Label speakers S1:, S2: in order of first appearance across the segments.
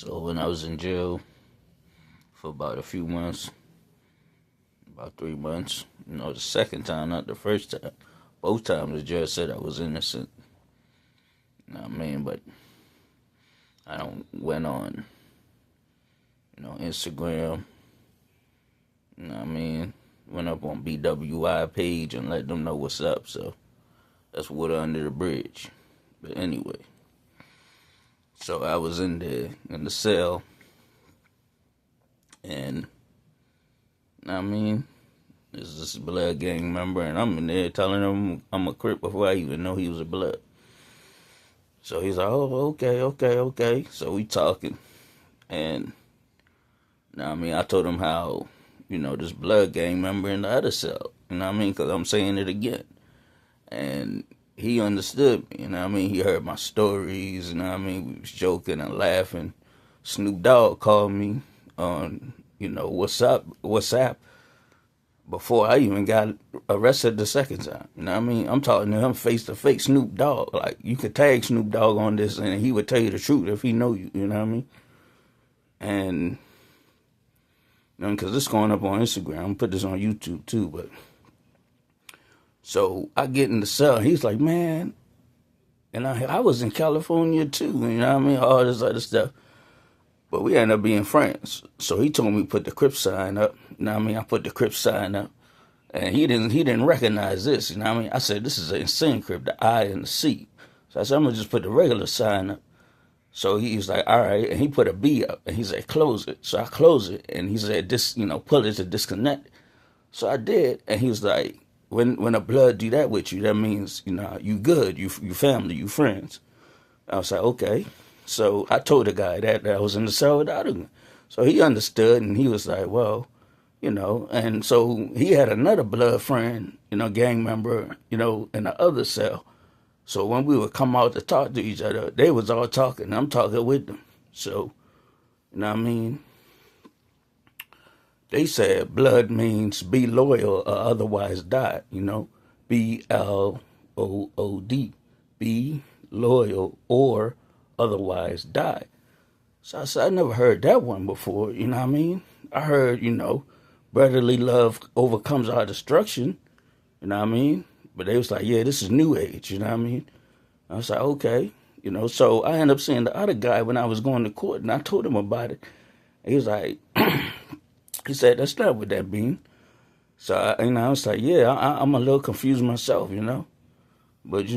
S1: So when I was in jail for about a few months, about 3 months, the second time, not the first time. Both times the judge said I was innocent. You know what I mean? But I don't went on, Instagram. You know what I mean? Went up on BWI page and let them know what's up. So that's water under the bridge. But anyway, so I was in there in the cell, and I mean, this blood gang member, and I'm in there telling him I'm a Crip before I even know he was a blood. So he's like, oh, okay. So we talking, and I told him how, this blood gang member in the other cell, because I'm saying it again. And he understood me, he heard my stories, we was joking and laughing. Snoop Dogg called me on, WhatsApp before I even got arrested the second time. I'm talking to him face to face, Snoop Dogg. Like, you could tag Snoop Dogg on this and he would tell you the truth if he know you, And, because this going up on Instagram, I'm gonna put this on YouTube too, but. So I get in the cell, he's like, man, and I was in California too, all this other stuff. But we ended up being friends. So he told me to put the Crip sign up. I put the Crip sign up. And he didn't recognize this, I said, this is an insane Crip, the I and the C. So I said, I'm gonna just put the regular sign up. So he was like, all right, and he put a B up, and he said, close it. So I closed it, and he said, pull it to disconnect. So I did, and he was like, when a blood do that with you, that means, you good, you family, you friends. I was like, okay. So I told the guy that I was in the cell without him. So he understood, and he was like, well, and so he had another blood friend, gang member, in the other cell. So when we would come out to talk to each other, they was all talking. I'm talking with them. So, they said blood means be loyal or otherwise die, BLOOD. Be loyal or otherwise die. So I said, I never heard that one before, I heard, brotherly love overcomes our destruction, But they was like, yeah, this is new age, I was like, okay, So I ended up seeing the other guy when I was going to court, and I told him about it. He was like, he said, that's not what that means. So, I was like, yeah, I'm a little confused myself, But,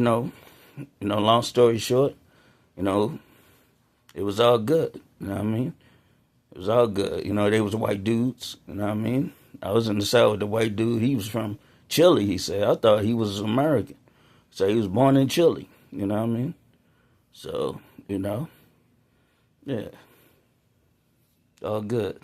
S1: long story short, it was all good, It was all good. They was white dudes, I was in the cell with the white dude. He was from Chile, he said. I thought he was American. So he was born in Chile, So, yeah, all good.